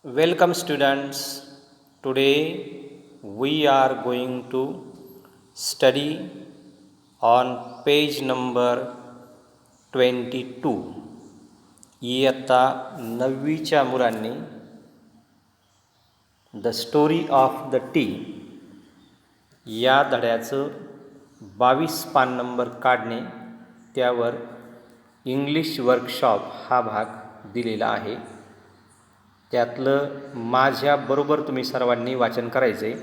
Welcome students. Today we are going to study on page number 22. इयत्ता 9च्या मुलांनी the story of the T या धड्याचं 22 पान number काढणे, त्यावर इंग्लिश वर्कशॉप हा भाग दिलेला आहे. त्यातलं माझ्याबरोबर तुम्ही सर्वांनी वाचन करायचं आहे.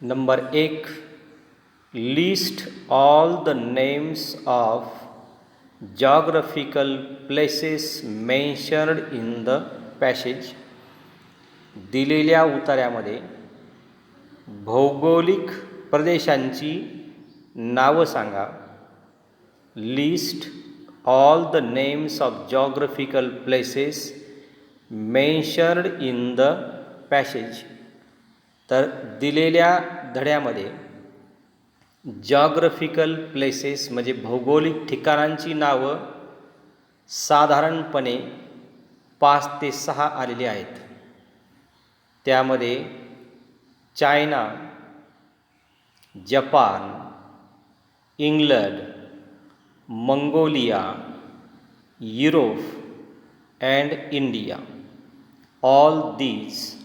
Number 1, list all the names of geographical places mentioned in the passage. दिलेल्या उतार्यामध्ये भौगोलिक प्रदेशांची नावं सांगा. List all the names of geographical places mentioned in the passage. तर दिलेल्या धड्यामध्ये जॉग्रफिकल प्लेसेस म्हणजे भौगोलिक ठिकाणांची नावं साधारणपणे 5 ते 6 आलेली आहेत. त्यामध्ये China, Japan, England, Mongolia, Europe and India. All these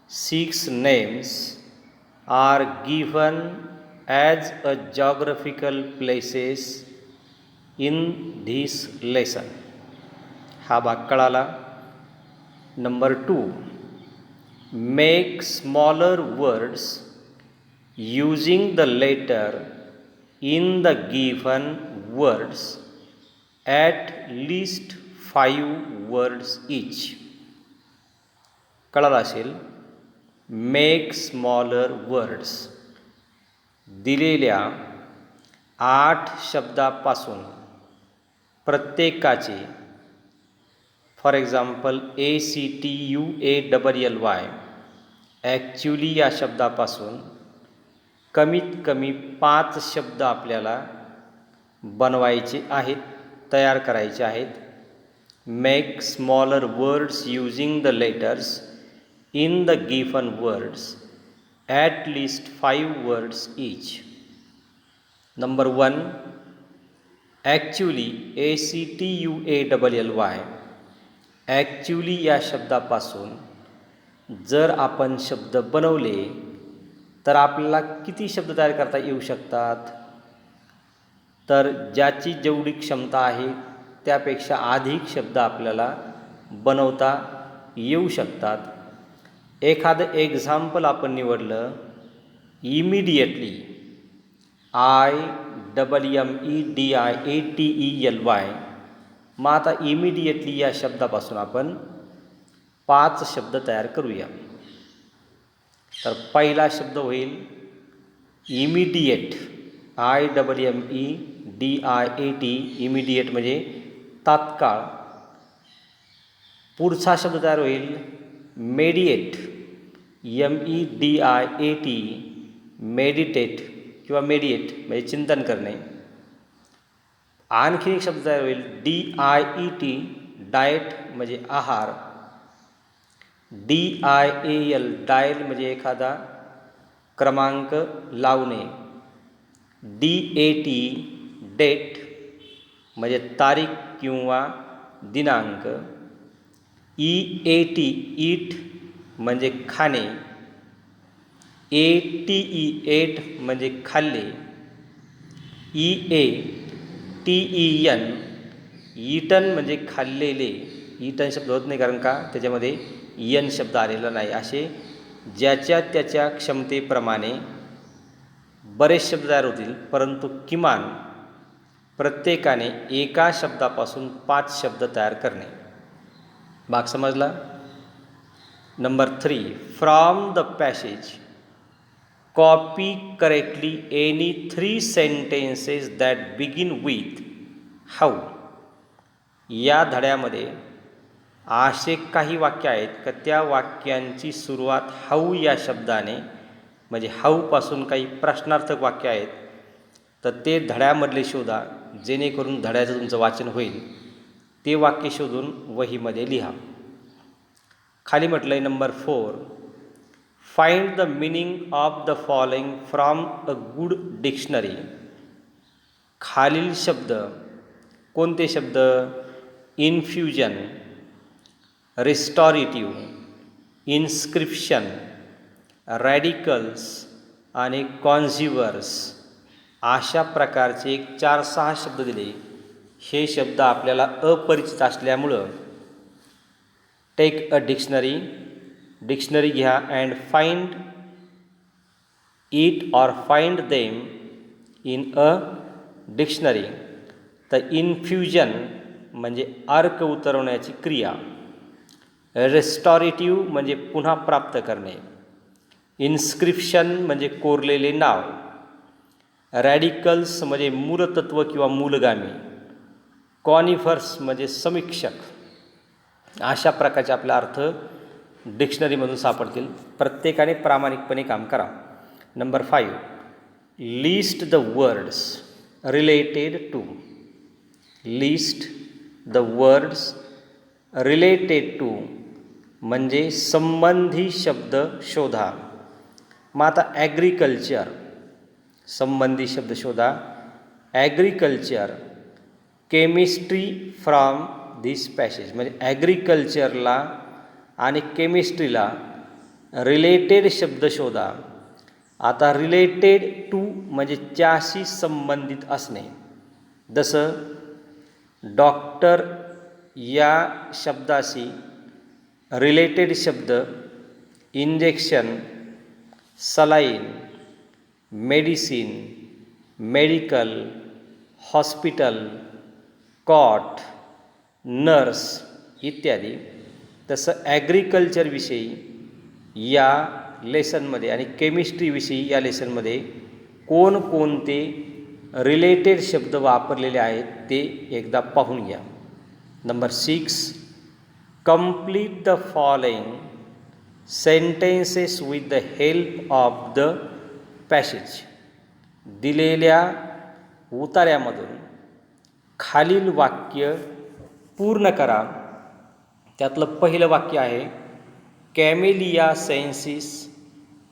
6 names are given as a geographical places in this lesson. हा भाग कळाला. Number 2, make smaller words using the letter in the given words at least 5 words each. कळालं असेल. Make smaller words. दिलेल्या 8 शब्दापासून प्रत्येकाचे, for example ACTUALLY, actually या शब्दापासून कमीत कमी 5 शब्द आपल्याला बनवायचे आहेत, तयार करायचे आहेत. Make smaller words using the letters in the given words, at least 5 words each. Number 1, actually, ACTUALLY. Actually या शब्दापासून जर आपण शब्द बनवले तर आपल्याला किती शब्द तयार करता येऊ शकतात? तर ज्याची जेवढी क्षमता आहे त्यापेक्षा अधिक शब्द आपल्याला बनवता येऊ शकतात. एखादं एक्झाम्पल आपण निवडलं, इमिडिएटली, IMMEDIATELY. मग आता इमिडिएटली या शब्दापासून आपण 5 शब्द तयार करूया. तर पहिला शब्द होईल इमिडिएट, IMMEDIAT, इमिडिएट म्हणजे तात्काळ. पुढचा शब्द तयार होईल मेडिएट, MEDIAT, मेडिटेट किंवा मेडिएट म्हणजे चिंतन करणे. आणखी एक शब्द तयार होईल DIET, डाएट म्हणजे आहार. DIAL, डायल म्हणजे एखादा क्रमांक लावणे. DAT, डेट म्हणजे तारीख किंवा दिनांक. EAT, ईट म्हणजे खाणे. ATE, एट म्हणजे खाल्ले. EATEN, ईटन म्हणजे खाल्लेले. ईटन शब्द होत नाही, कारण का त्याच्यामध्ये यन शब्द आलेला नाही. असे ज्याच्या त्याच्या क्षमतेप्रमाणे बरेच शब्द तयार होतील, परंतु किमान प्रत्येकाने एका शब्दापासून 5 शब्द तयार करणे. भाग समजला. Number 3, from the passage copy correctly any 3 sentences that begin with how. या धड्यामध्ये असे काही वाक्य आहेत का त्या वाक्यांची सुरुवात हाऊ या शब्दाने, म्हणजे हाऊपासून काही प्रश्नार्थक वाक्य आहेत, तर ते धड्यामधले शोधा, जेणेकरून धड्याचं तुमचं वाचन होईल. ते वाक्य शोधून वहीमध्ये लिहा. खाली म्हटलं आहे number 4, find the meaning of the following from a good dictionary. खालील शब्द कोणते शब्द? इन्फ्युजन, रिस्टॉरेटिव्ह, इन्स्क्रिप्शन, रॅडिकल्स आणि कॉन्झ्युअर्स अशा प्रकारचे 4-6 शब्द दिले. हे शब्द आपल्याला अपरिचित असल्यामुळं टेक अ डिक्शनरी घ्या and find it or find them in a dictionary. तर इन्फ्युजन म्हणजे अर्क उतरवण्याची क्रिया, रिस्टॉरेटिव्ह म्हणजे पुन्हा प्राप्त करणे, इन्स्क्रिप्शन म्हणजे कोरलेले नाव, रॅडिकल्स म्हणजे मूलतत्व किंवा मूलगामी, कॉनिफर्स म्हणजे समीक्षक. अशा प्रकारचे आपला अर्थ डिक्शनरीमधून सापडतील. प्रत्येकाने प्रामाणिकपणे काम करा. Number 5, list the words related to. List the words related to म्हणजे संबंधी शब्द शोधा. मग आता ॲग्रिकल्चर, संबंधी शब्द शोधा. Agriculture, chemistry from this passage म्हणजे ॲग्रिकल्चरला आणि केमिस्ट्रीला रिलेटेड शब्द शोधा. आता रिलेटेड टू म्हणजे त्याशी संबंधित असणे. जसं डॉक्टर या शब्दाशी रिलेटेड शब्द injection, saline, medicine, medical, hospital, cot, nurse इत्यादी. तसं ॲग्रिकल्चरविषयी या लेसनमध्ये आणि केमिस्ट्रीविषयी या लेसनमध्ये कोणकोणते रिलेटेड शब्द वापरलेले आहेत ते एकदा पाहून घ्या. Number 6, complete the following sentences with the help of the passage. दिलेल्या उतार्यामधून खालील वाक्य पूर्ण करा. त्यातलं पहिलं वाक्य आहे, Camellia sinensis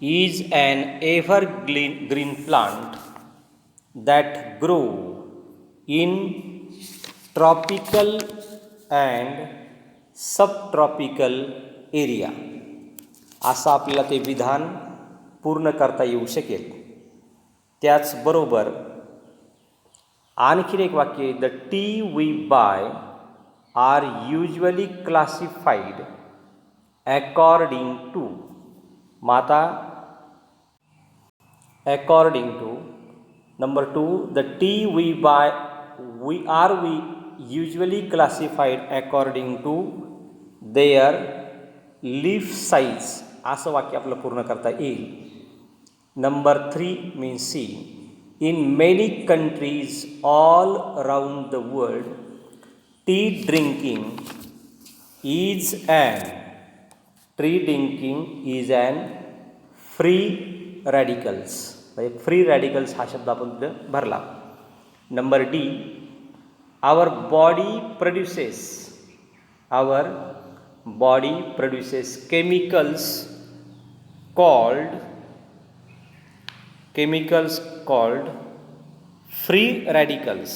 is an evergreen plant that grow in tropical and subtropical area. असं आपल्याला ते विधान पूर्ण करता येऊ शकेल. त्याचबरोबर आणखीन एक वाक्य आहे, the tea we buy are usually classified according to. माता according to. Number 2, the tea we buy we usually classified according to their leaf size. असं वाक्य आपलं पूर्ण करता येईल. Number 3 means C, in many countries all around the world tea drinking is an free radicals. म्हणजे free radicals हा शब्द आपण तिथं भरला. Number D, our body produces chemicals called free radicals.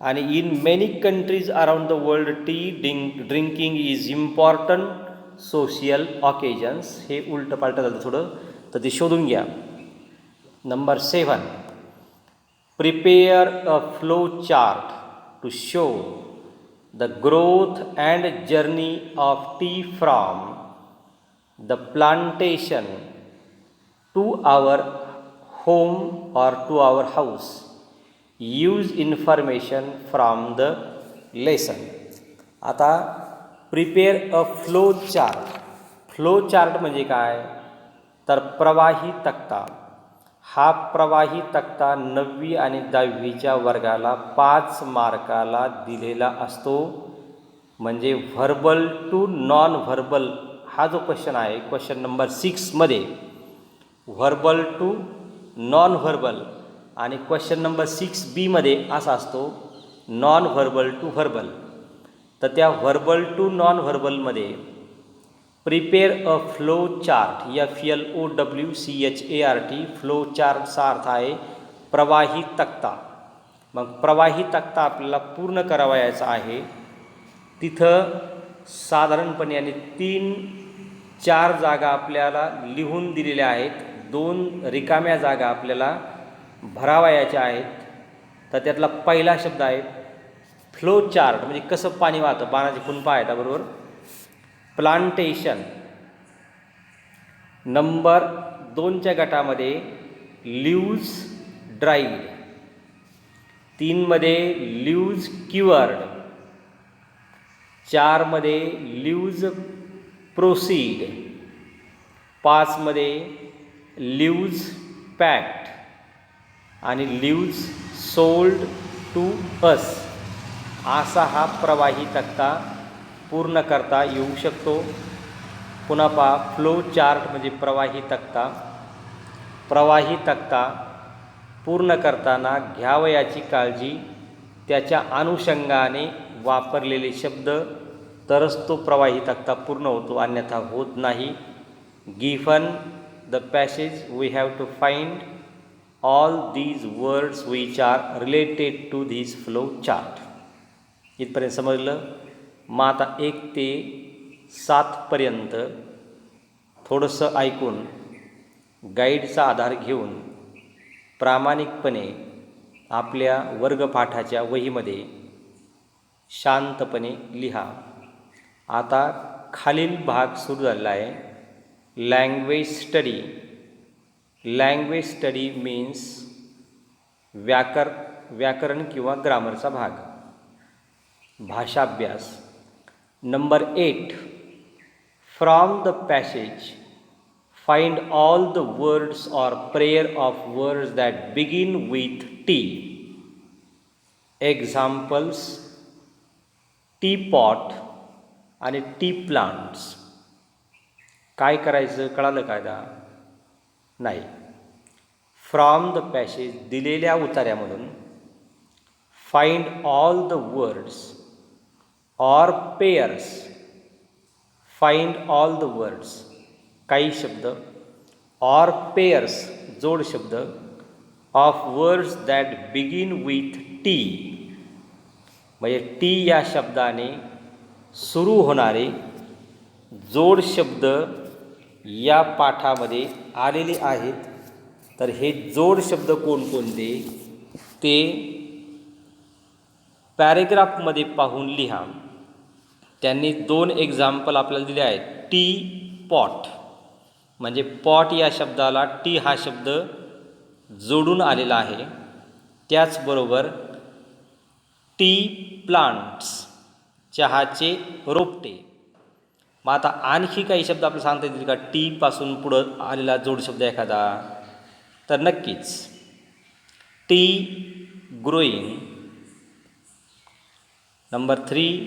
आणि in many countries around the world tea drinking is important social occasions. हे उलटं पालटं झालं थोडं, तर ते शोधून घ्या. Number 7, prepare a flow chart to show the growth and journey of tea from the plantation to our home or to our house. Use information from the lesson. आता prepare a flow chart. Flow chart म्हणजे काय? तर प्रवाही तक्ता. हा प्रवाही तक्ता 9वी आणि 10वीच्या वर्गाला 5 मार्काला दिलेला असतो. म्हणजे व्हर्बल टू नॉन व्हर्बल हा जो क्वेश्चन आहे, क्वेश्चन नंबर 6मध्ये व्हर्बल टू नॉन व्हर्बल आणि क्वेश्चन नंबर 6B मध्ये असा असतो नॉन व्हर्बल टू व्हर्बल. तर त्या व्हर्बल टू नॉन व्हर्बलमध्ये prepare a flow chart, FLOWCHART, flow चार्टचा अर्थ आहे प्रवाही तक्ता. मग प्रवाही तक्ता आपल्याला पूर्ण करावयाचा आहे. तिथं साधारणपणे आणि 3-4 जागा आपल्याला लिहून दिलेल्या आहेत, 2 रिकाम्या जागा आपल्याला भरावयाच्या आहेत. तर त्यातला पहिला शब्द आहे फ्लो चार्ट, म्हणजे कसं पाणी वाहतं, पाण्याची कुंपा आहे त्याबरोबर. प्लांटेशन. नंबर 2च्या गटामध्ये लीव्ज ड्राईड. 3मध्ये लीव्ज क्युअर्ड. 4मध्ये लीव्ज प्रोसीड. 5मध्ये लीव्ज पॅक्ड आणि लीव्ज सोल्ड टू अस. असा हा प्रवाही तक्ता पूर्ण करता येऊ शकतो. पुन्हा पहा, फ्लो चार्ट म्हणजे प्रवाही तक्ता. प्रवाही तक्ता पूर्ण करताना घ्यावयाची काळजी, त्याच्या अनुषंगाने वापरलेले शब्द, तरच तो प्रवाही तक्ता पूर्ण होतो, अन्यथा होत नाही. Given the passage we have to find all these words which are related to these flow chart. इथपर्यंत समजलं. मग आता 1 ते 7पर्यंत थोडंसं ऐकून गाईडचा आधार घेऊन प्रामाणिकपणे आपल्या वर्गपाठाच्या वहीमध्ये शांतपणे लिहा. आता खालील भाग सुरू झालेला आहे. Language study. Language study means व्याकरण किंवा ग्रामरचा भाग, भाषाभ्यास. Number 8, from the passage find all the words or pair of words that begin with T. Examples: teapot आणि टी प्लांट्स. काय करायचं कळालं काय का नाही? फ्रॉम द पॅसेज, दिलेल्या उतार्यामधून, find all the words or pairs. Find all the words, काही शब्द, ऑर पेयर्स, जोड शब्द, of words that begin with tea, म्हणजे टी या शब्दाने सुरू होणारे जोड शब्द या पाठामध्ये आलेले आहेत. तर हे जोड शब्द कोणकोणते ते पॅरेग्राफमध्ये पाहून लिहा. त्यांनी 2 एक्झाम्पल आपल्याला दिले आहेत. टी पॉट, म्हणजे पॉट या शब्दाला टी हा शब्द जोडून आलेला आहे. त्याचबरोबर टी प्लांट्स, चहाचे रोपटे. मग आता आणखी काही शब्द आपल्याला सांगता येतील का टीपासून पुढं आलेला जोड शब्द एखादा? तर नक्कीच. Tea growing. Number 3,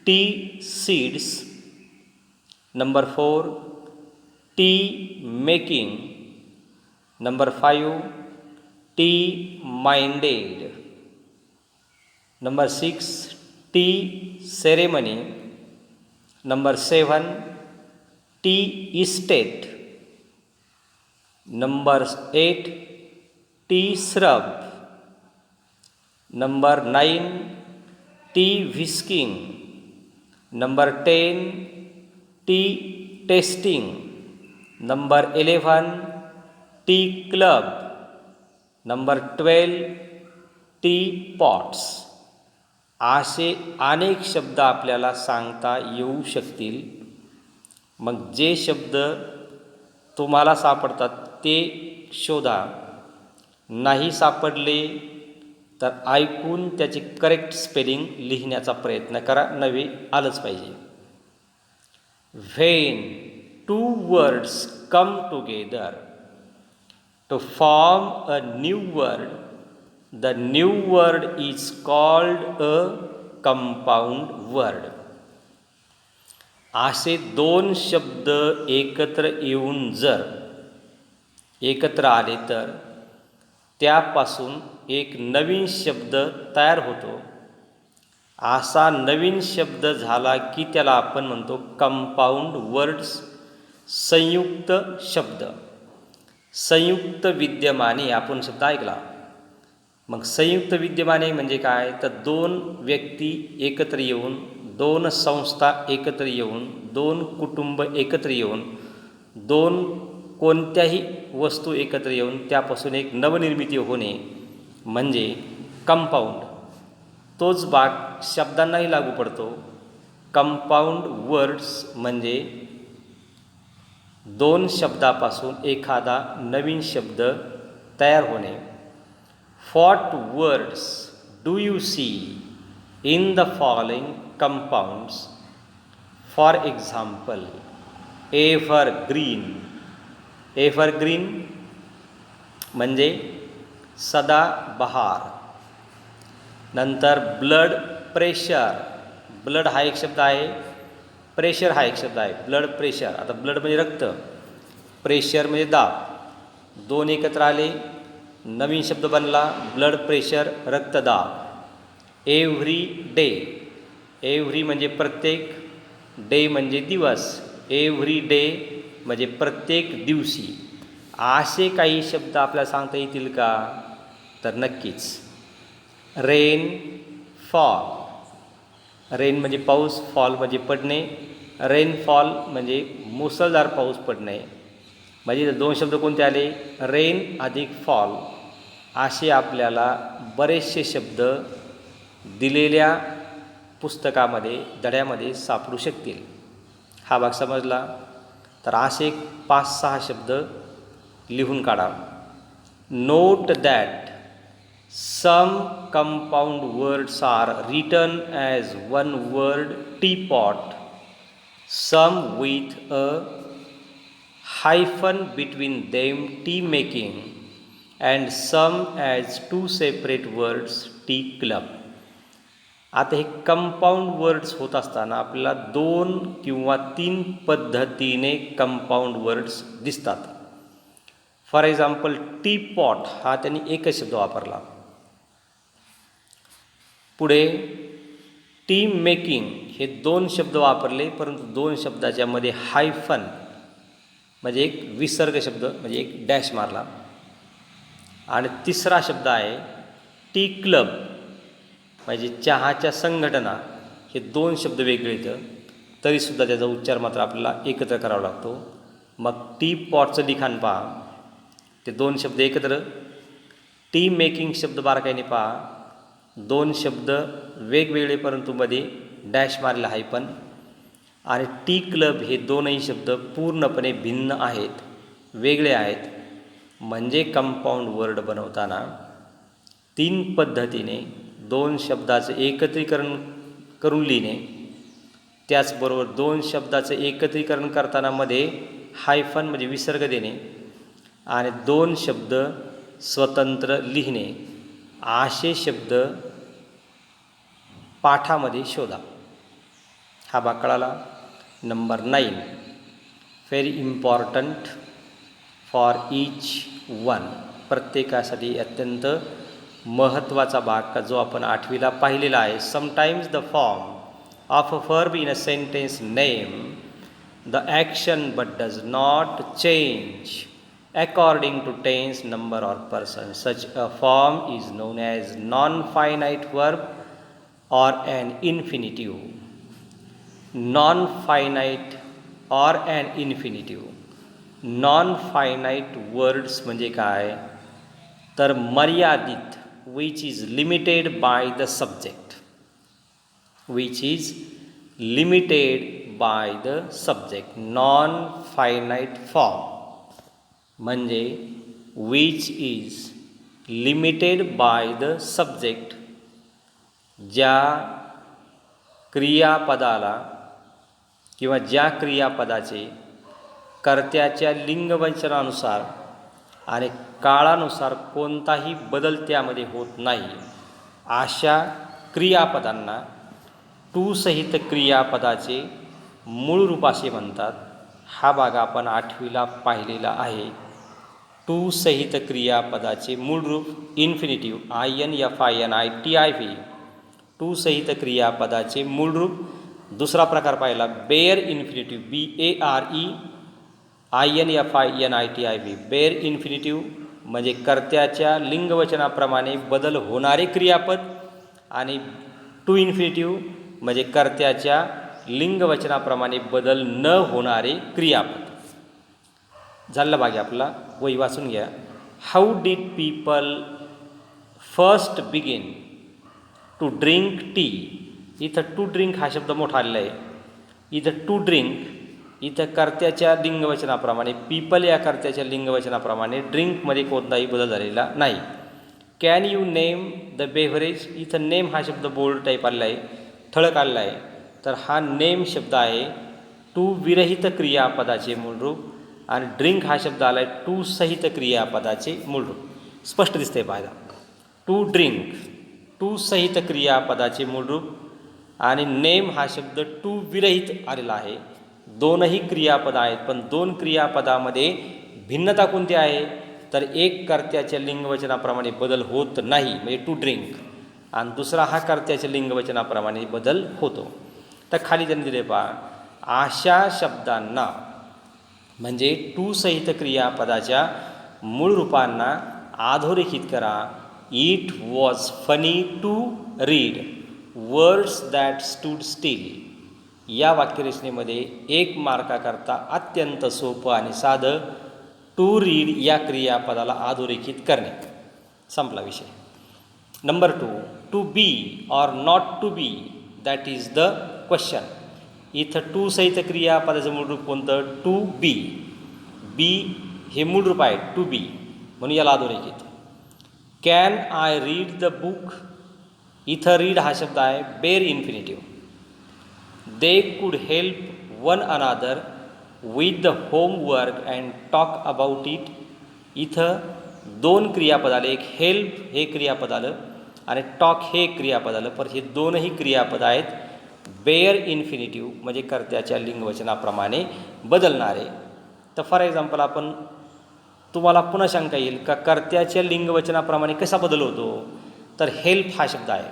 tea seeds. Number 4, tea making. Number 5, tea minded. Number 6, tea ceremony. Number 7, tea estate. Number 8, tea shrub. Number 9, tea whisking. Number 10, tea tasting. Number 11, tea club. Number 12, tea pots. असे अनेक शब्द आपल्याला सांगता येऊ शकतील. मग जे शब्द तुम्हाला सापडतात ते शोधा. नाही सापडले तर ऐकून त्याचे करेक्ट स्पेलिंग लिहिण्याचा प्रयत्न करा. नवे आलंच पाहिजे. When 2 words come together to form a new word, the new word is called a compound word. असे 2 शब्द एकत्र येऊन जर एकत्र आले तर त्यापासून एक नवीन शब्द तयार होतो. असा नवीन शब्द झाला की त्याला आपण म्हणतो कंपाऊंड वर्ड्स, संयुक्त शब्द. संयुक्त विद्यमाने आपण शब्द ऐकला. मग संयुक्त विद्यमाने म्हणजे काय, तर दोन व्यक्ती एकत्र येऊन, दोन संस्था एकत्र येऊन, दोन कुटुंब एकत्र येऊन, दोन कोणत्याही वस्तू एकत्र येऊन त्यापासून एक नवनिर्मिती होणे म्हणजे कंपाऊंड. तोच भाग शब्दांनाही लागू पडतो. कंपाऊंड वर्ड्स म्हणजे दोन शब्दापासून एखादा नवीन शब्द तयार होणे. What words do you see in the following compounds? For example, evergreen. evergreen म्हणजे सदाबहार. नंतर ब्लड प्रेशर. ब्लड हा एक शब्द आहे, प्रेशर हा एक शब्द आहे. ब्लड प्रेशर, आता ब्लड म्हणजे रक्त, प्रेशर म्हणजे दाब. दोन एकत्र आले, नवीन शब्द बनला ब्लड प्रेशर, रक्तदाब. Every day. एव्हरी म्हणजे प्रत्येक, डे म्हणजे दिवस. एव्हरी डे म्हणजे प्रत्येक दिवशी. असे काही शब्द आपल्याला सांगता येतील का, तर नक्कीच. Rain fall. रेन म्हणजे पाऊस, फॉल म्हणजे पडणे. रेनफॉल म्हणजे मुसळधार पाऊस पडणे. म्हणजे दोन शब्द कोणते आले, रेन अधिक फॉल. असे आपल्याला बरेचसे शब्द दिलेल्या पुस्तकामध्ये, धड्यामध्ये सापडू शकतील. हा भाग समजला तर असे 5-6 शब्द लिहून काढा. Note that some compound words are written as one word teapot, some with a hyphen between them tea making, and some as 2 separate words tea club. आता हे कंपाऊंड वर्ड्स होत असताना आपल्याला 2 किंवा 3 पद्धतीने कंपाऊंड वर्ड्स दिसतात. फॉर एक्झाम्पल टीपॉट हा त्यांनी एकच शब्द वापरला. पुढे टी मेकिंग हे 2 शब्द वापरले, परंतु 2 शब्दाच्या मध्ये हायफन म्हणजे एक विसर्ग शब्द म्हणजे एक डॅश मारला. आणि तिसरा शब्द आहे टी क्लब म्हणजे चहाच्या संघटना. हे 2 शब्द वेगळे येतं, तरीसुद्धा त्याचा उच्चार मात्र आपल्याला एकत्र करावा लागतो. मग टी पॉटचं लिखाण पहा, ते 2 शब्द एकत्र. टी मेकिंग शब्द बारकाईने पहा, 2 शब्द वेगवेगळे परंतु मध्ये डॅश मारलेला आहे पण. आणि टी क्लब हे 2ही शब्द पूर्णपणे भिन्न आहेत, वेगळे आहेत. म्हणजे कंपाऊंड वर्ड बनवताना 3 पद्धतीने 2 शब्दाचं एकत्रीकरण करून लिहिणे, त्याचबरोबर 2 शब्दाचं एकत्रीकरण करताना मध्ये हायफन म्हणजे विसर्ग देणे, आणि 2 शब्द स्वतंत्र लिहिणे. असे शब्द पाठामध्ये शोधा. हा भाग कळाला. Number 9 very important for each one. प्रत्येकासाठी अत्यंत महत्त्वाचा भाग का जो आपण 8वीला पाहिलेला आहे. Sometimes the form of a verb in a sentence name the action but does not change according to tense, number or person. Such a form is known as non-finite verb or an infinitive. Non-finite or an infinitive. Non-finite words म्हणजे काय, तर मर्यादित, which is limited by the subject. which is limited by the subject. Non-finite form म्हणजे which is limited by the subject. ज्या क्रियापदाला किंवा ज्या क्रियापदाचे कर्त्याच्या लिंगवचनानुसार आणि काळानुसार कोणताही बदल त्यामध्ये होत नाही, अशा क्रियापदांना टू सहित क्रियापदाचे मूळ रूप असे म्हणतात. हा भाग आपण 8वीला पाहिलेला आहे. टू सहित क्रियापदाचे मूळ रूप इन्फिनिटिव्ह, INFINITIV. टू टू सहित क्रियापदाचे मूळ रूप. दुसरा प्रकार पाहिला bare infinitive, BAREINFINITIV, bare infinitive म्हणजे कर्त्याच्या लिंगवचनाप्रमाणे बदल होणारे क्रियापद, आणि टू इन्फिनिटिव्ह म्हणजे कर्त्याच्या लिंगवचनाप्रमाणे बदल न होणारे क्रियापद. झालं बाकी आपला वही वाचून घ्या. How did people first begin to drink tea. इथं टू ड्रिंक हा शब्द मोठा आलेला आहे. इथं टू ड्रिंक इथं कर्त्याच्या लिंगवचनाप्रमाणे, पीपल या कर्त्याच्या लिंगवचनाप्रमाणे ड्रिंकमध्ये कोणताही बदल झालेला नाही. Can you name the beverage. इथं नेम हा शब्द बोल्ड टाईप आलेला आहे, ठळक आलेला आहे. तर हा नेम शब्द आहे टू विरहित क्रियापदाचे मूळ रूप, आणि ड्रिंक हा शब्द आला आहे टू सहित क्रियापदाचे मूळ रूप. स्पष्ट दिसतंय पाहायला. टू ड्रिंक टू सहित क्रियापदाचे मूळ रूप, आणि नेम हा शब्द टू विरहित आलेला आहे. दोनही क्रियापद आहेत, पण दोन क्रियापदामध्ये भिन्नता कोणती आहे, तर एक कर्त्याच्या लिंगवचनाप्रमाणे बदल होत नाही म्हणजे टू ड्रिंक, आणि दुसरा हा कर्त्याच्या लिंगवचनाप्रमाणे बदल होतो. तर खाली त्यांनी दिले पहा, अशा शब्दांना म्हणजे टू सहित क्रियापदाच्या मूळ रूपांना अधोरेखित करा. It was funny to read words that stood still. या वाक्यरचनेमध्ये 1 मार्काकरता अत्यंत सोपं आणि साधं टू रीड या क्रियापदाला अधोरेखित करणे. संपला विषय. Number 2, to be or not to be that is the question. इथं टू सहित क्रियापदाचं मूळ रूप कोणतं, टू बी. बी हे मूळ रूप आहे टू बी, म्हणून याला अधोरेखित. Can I read the book. इथं रीड हा शब्द आहे bare infinitive. They could help one another with the homework and talk about it. इथं 2 क्रियापद आले, एक हेल्प हे क्रियापद आलं आणि टॉक हे क्रियापद आलं, पण हे दोनही क्रियापद आहेत बेअर इन्फिनिटिव्ह म्हणजे कर्त्याच्या लिंगवचनाप्रमाणे बदलणारे. तर फॉर एक्झाम्पल आपण तुम्हाला पुन्हा शंका येईल का कर्त्याच्या लिंगवचनाप्रमाणे कसा बदल होतो, तर हेल्प हा शब्द आहे,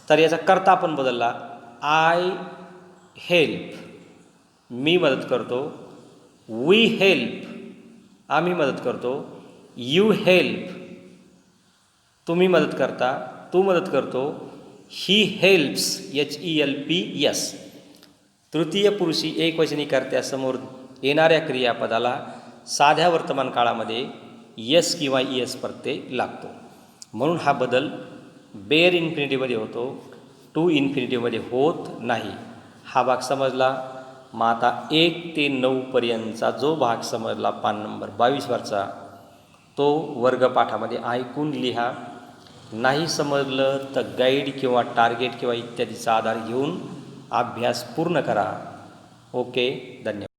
तर याचा कर्ता आपण बदलला. आय हेल्प मी मदत करतो, वी हेल्प आम्ही मदत करतो, यू हेल्प तुम्ही मदत करता, तू मदत करतो, ही हेल्प्स HELPS. तृतीय पुरुषी एकवचनी कर्त्यासमोर येणाऱ्या क्रियापदाला साध्या वर्तमान काळामध्ये यस किंवा ES प्रत्यय लागतो, म्हणून हा बदल बेअर इन्फिनिटिव्हमध्ये होतो, टू इन्फिनिटिव्हमध्ये होत नाही. हा भाग समजला. मग आता 1 ते 9 पर्यंतचा जो भाग समजला पान नंबर 22वरचा, तो वर्गपाठामध्ये ऐकून लिहा. नाही समजलं तर गाईड किंवा टार्गेट किंवा इत्यादीचा आधार घेऊन अभ्यास पूर्ण करा. ओके, धन्यवाद.